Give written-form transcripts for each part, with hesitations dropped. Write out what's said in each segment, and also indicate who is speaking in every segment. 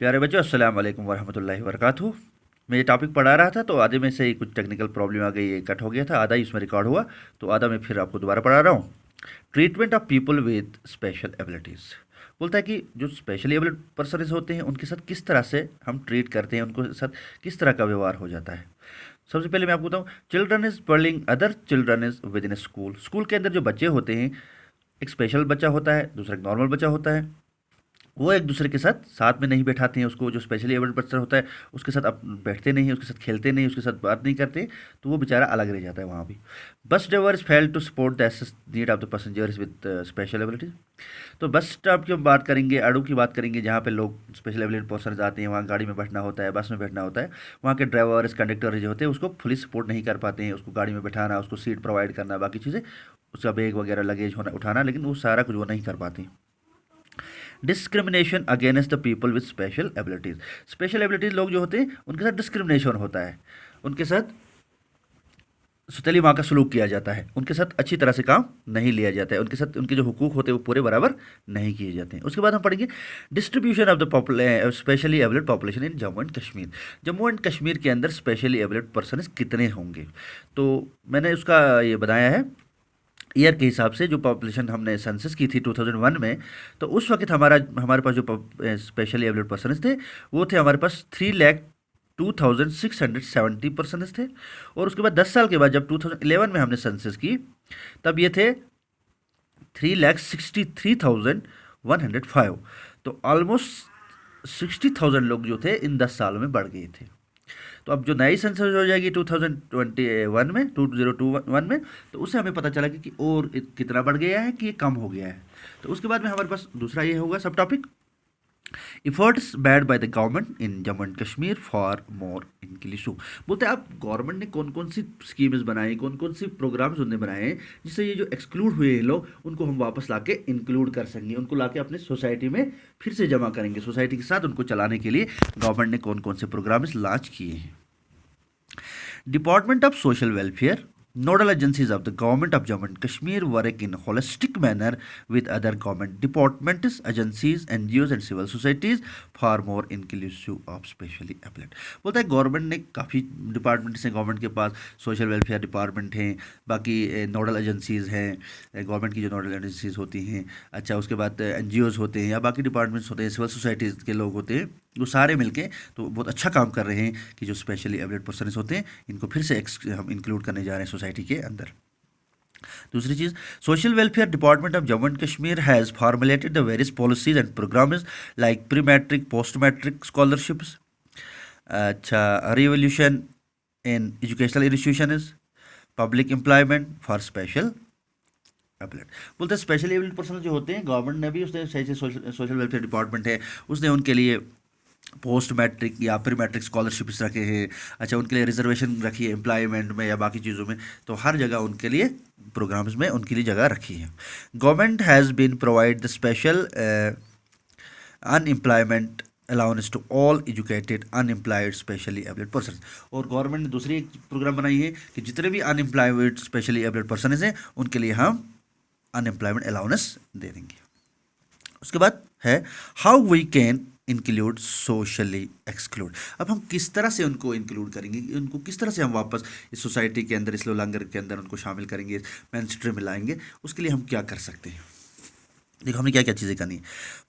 Speaker 1: प्यारे बच्चों, अस्सलाम वालेकुम वरहमतुल्लाहि वबरकातुहू। मैं ये टॉपिक पढ़ा रहा था तो आधे में से ही कुछ टेक्निकल प्रॉब्लम आ गई, ये कट हो गया था, आधा ही उसमें रिकॉर्ड हुआ। तो आधा मैं फिर आपको दोबारा पढ़ा रहा हूँ। Treatment of people with special abilities. बोलता है कि जो स्पेशली एबल्ड पर्सन होते हैं उनके साथ किस तरह से हम ट्रीट करते हैं, उनके साथ किस तरह का व्यवहार हो जाता है। सबसे पहले मैं आपको बताऊँ, children is pearling other children is with in school. School के अंदर जो बच्चे होते हैं, एक स्पेशल बच्चा होता है, दूसरा एक नॉर्मल बच्चा होता है। वो एक दूसरे के साथ साथ में नहीं बैठाते हैं उसको। जो स्पेशली एबल्ड पर्सन होता है उसके साथ अब बैठते नहीं, उसके साथ खेलते नहीं, उसके साथ बात नहीं करते। तो वो बेचारा अलग रह जाता है वहाँ भी। Bus drivers fail to support the need of the passengers with special abilities. तो बस स्टॉप की बात करेंगे, अड़ू की बात करेंगे, जहाँ पे लोग स्पेशल एबिलिटी पर्सन आते हैं, वहाँ गाड़ी में बैठना होता है, बस में बैठना होता है। वहाँ के ड्राइवर्स कंडक्टर जो होते हैं उसको फुली सपोर्ट नहीं कर पाते हैं, उसको गाड़ी में बैठाना, उसको सीट प्रोवाइड करना, बाकी चीज़ें, उसका बैग वगैरह लगेज होना उठाना, लेकिन वो सारा कुछ वो नहीं कर पाते। Discrimination against the people with special abilities. Special abilities लोग जो होते हैं उनके साथ डिस्क्रिमिनेशन होता है, उनके साथ सुतली माँ का सलूक किया जाता है, उनके साथ अच्छी तरह से काम नहीं लिया जाता है, उनके साथ उनके जो हुकूक होते हैं वो पूरे बराबर नहीं किए जाते हैं। उसके बाद हम पढ़ेंगे distribution of the specially abled population in Jammu and Kashmir. Jammu and Kashmir के अंदर स्पेशली एबल्ड पर्सन कितने होंगे। तो मैंने उसका ये बताया है ईयर के हिसाब से। जो पॉपुलेशन हमने सेंसस की थी 2001 में, तो उस वक्त हमारे पास जो स्पेशली एबल्ड पर्सन थे वो थे हमारे पास 3,02,670 पर्सन थे। और उसके बाद 10 साल के बाद जब 2011 में हमने सेंसस की, तब ये थे 3,63,105। तो ऑलमोस्ट 60,000 लोग जो थे इन 10 सालों में बढ़ गए थे। तो अब जो नई सेंसस हो जाएगी 2021 में, 2021 में, तो उससे हमें पता चला कि और कितना बढ़ गया है कि ये कम हो गया है। तो उसके बाद में हमारे पास दूसरा ये होगा सब topic, efforts bad by the government in Jammu and Kashmir for more inclusive. बोलते हैं आप गवर्नमेंट ने कौन कौन सी स्कीम्स बनाई, कौन कौन सी प्रोग्राम्स उन्होंने बनाए हैं जिससे ये जो एक्सक्लूड हुए हैं लोग, उनको हम वापस लाके इंक्लूड कर सकेंगे, उनको लाके अपने सोसाइटी में फिर से जमा करेंगे। सोसाइटी के साथ उनको चलाने के लिए गवर्नमेंट ने कौन कौन से प्रोग्राम्स लॉन्च किए हैं। Department of Social Welfare, nodal agencies of the government of Jammu and Kashmir work in holistic manner with other government departments, agencies, NGOs and civil societies for more inclusive of specially abled। बोलता है government ने काफ़ी departments हैं government के पास, social welfare department हैं, बाकी nodal agencies हैं, government की जो नोडल एजेंसीज़ होती हैं, अच्छा उसके बाद NGOs होते हैं या बाकी डिपार्टमेंट्स होते हैं, सिविल सोसाइटीज़ के लोग होते हैं, वो सारे मिलके तो बहुत अच्छा काम कर रहे हैं कि जो स्पेशली एबल्ड पर्सन होते हैं इनको फिर से हम इंक्लूड करने जा रहे हैं सोसाइटी के अंदर। दूसरी चीज़, social welfare department of Jammu and Kashmir has formulated the various policies and programmes like pre matric, post matric scholarships, अच्छा revolution in educational institutions, public employment for special abled. बोलते हैं स्पेशली एबल्ड पर्सन जो होते हैं गवर्नमेंट ने भी उसने social welfare department है उसने उनके लिए पोस्ट मैट्रिक या प्री मैट्रिक स्कॉलरशिप्स रखे हैं, अच्छा उनके लिए रिजर्वेशन रखी है एम्प्लॉयमेंट में या बाकी चीज़ों में, तो हर जगह उनके लिए प्रोग्राम्स में उनके लिए जगह रखी है। Government has been provide the special unemployment allowance to all educated unemployed specially abled person. और गवर्नमेंट ने दूसरी एक प्रोग्राम बनाई है कि जितने भी अनएम्प्लॉयड स्पेशली एबल्ड पर्सन हैं उनके लिए हम अनएम्प्लॉयमेंट अलाउंस दे देंगे। उसके बाद है how we can include socially exclude. अब हम किस तरह से उनको इंक्लूड करेंगे, उनको किस तरह से हम वापस इस सोसाइटी के अंदर, इस लोलांगर के अंदर उनको शामिल करेंगे, मेन स्ट्रीम में लाएंगे। उसके लिए हम क्या कर सकते हैं, देखो हमने क्या क्या चीज़ें करनी है।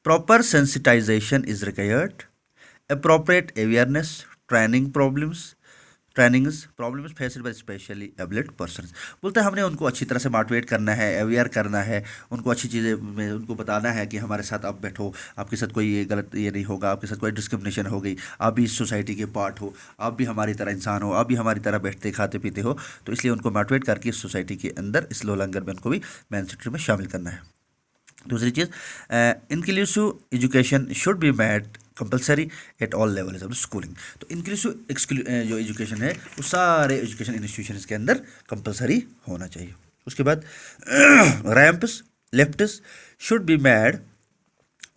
Speaker 1: Proper sensitisation is required, appropriate awareness, trainings faced by specially abled persons. बोलते हैं हमने उनको अच्छी तरह से मोटिवेट करना है, अवेयर करना है, उनको अच्छी चीज़ें में उनको बताना है कि हमारे साथ आप बैठो, आपके साथ कोई ये गलत ये नहीं होगा, आपके साथ कोई डिस्क्रिमिनेशन हो गई, आप भी इस सोसाइटी के पार्ट हो, आप भी हमारी तरह इंसान हो, आप भी हमारी तरह बैठते खाते पीते हो। तो इसलिए उनको मोटिवेट करके इस सोसाइटी के अंदर, इस लोलांगर में उनको भी मेन स्ट्रीम में शामिल करना है। दूसरी चीज़, inclusive education should be made compulsory at all levels of schooling. तो इंक्लूसिव जो एजुकेशन है वो सारे एजुकेशन इंस्टीट्यूशंस के अंदर कंपलसरी होना चाहिए। उसके बाद ramps, lifts should be made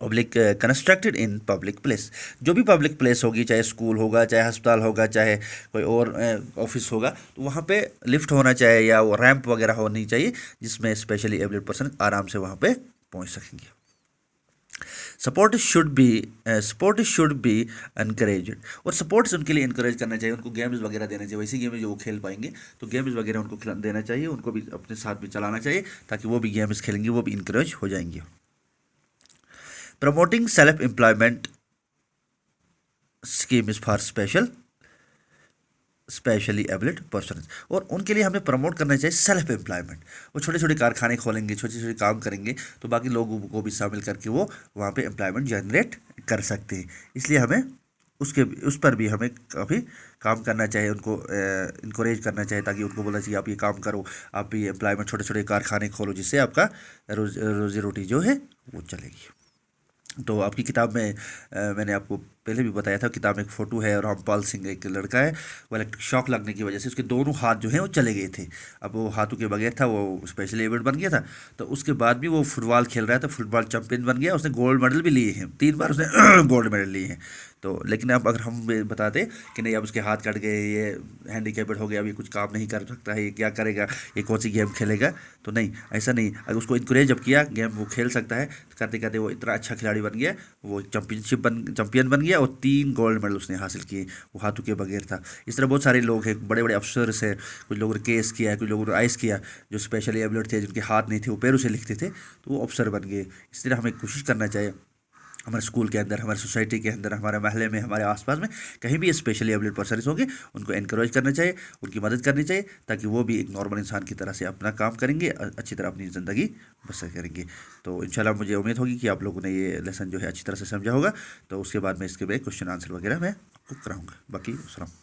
Speaker 1: public constructed in public place. जो भी पब्लिक प्लेस होगी, चाहे स्कूल होगा, चाहे अस्पताल होगा, चाहे कोई और ऑफिस होगा, तो वहाँ पे लिफ्ट होना चाहिए या वो रैंप वगैरह होनी चाहिए जिसमें स्पेशली एबल्ड पर्सन आराम से वहाँ पे पहुँच सकेंगे। सपोर्ट शुड बी इनकरेज, और सपोर्ट्स उनके लिए इनकरेज करना चाहिए, उनको गेम्स वगैरह देना चाहिए, वैसी गेम्स जो वो खेल पाएंगे तो गेम्स वगैरह उनको देना चाहिए, उनको भी अपने साथ भी चलाना चाहिए ताकि वो भी गेम्स खेलेंगे, वो भी इनकरेज हो जाएंगे। Promoting self employment scheme is for specially abled person, और उनके लिए हमें प्रमोट करना चाहिए सेल्फ एम्प्लॉयमेंट। वो छोटे छोटे कारखाने खोलेंगे, छोटे छोटे काम करेंगे तो बाकी लोगों को भी शामिल करके वो वहाँ पे एम्प्लॉयमेंट जनरेट कर सकते हैं। इसलिए हमें उस पर भी हमें काफ़ी काम करना चाहिए, उनको इनक्रेज करना चाहिए ताकि उनको बोलना चाहिए आप ये काम करो, आप भी एम्प्लॉयमेंट छोटे छोटे कारखाने खोलो जिससे आपका रोजी रोटी जो है वो चलेगी। तो आपकी किताब में मैंने आपको पहले भी बताया था, किताब में एक फ़ोटो है रामपाल सिंह, एक लड़का है, वो इलेक्ट्रिक शॉक लगने की वजह से उसके दोनों हाथ जो हैं वो चले गए थे। अब वो हाथों के बगैर था, वो स्पेशली एबल्ड बन गया था। तो उसके बाद भी वो फुटबॉल खेल रहा था, फुटबॉल चैंपियन बन गया, उसने गोल्ड मेडल भी लिए हैं, 3 बार उसने गोल्ड मेडल लिए हैं। तो लेकिन अब अगर हम बताते कि नहीं अब उसके हाथ कट गए, ये हैंडीकैप्ड हो गया, अभी कुछ काम नहीं कर सकता है, ये क्या करेगा, ये कौन सी गेम खेलेगा, तो नहीं, ऐसा नहीं। अगर उसको इनक्रेज जब किया, गेम वो खेल सकता है, करते करते वो इतना अच्छा खिलाड़ी बन गया, वो चैंपियन बन गया, और 3 गोल्ड मेडल उसने हासिल किए, वो हाथों के बगैर था। इस तरह बहुत सारे लोग हैं, बड़े बड़े अफसर्स हैं, कुछ लोगों ने केस किया है, कुछ लोगों ने आइस किया, जो स्पेशली एबल्ड थे, जिनके हाथ नहीं थे, वो पैरों से लिखते थे, तो वो अफसर बन गए। इस तरह हमें कोशिश करना चाहिए हमारे स्कूल के अंदर, हमारे सोसाइटी के अंदर, हमारे महल्ले में, हमारे आसपास में कहीं भी स्पेशली एबल्ड पर्सन होंगे, उनको एनकरेज करना चाहिए, उनकी मदद करनी चाहिए ताकि वो भी एक नॉर्मल इंसान की तरह से अपना काम करेंगे, अच्छी तरह अपनी ज़िंदगी बसर करेंगे। तो इंशाल्लाह मुझे उम्मीद होगी कि आप लोगों ने ये लेसन जो है अच्छी तरह से समझा होगा। तो उसके बाद में इसके क्वेश्चन आंसर वगैरह मैं आपको कराऊँगा। बाकी सलाम।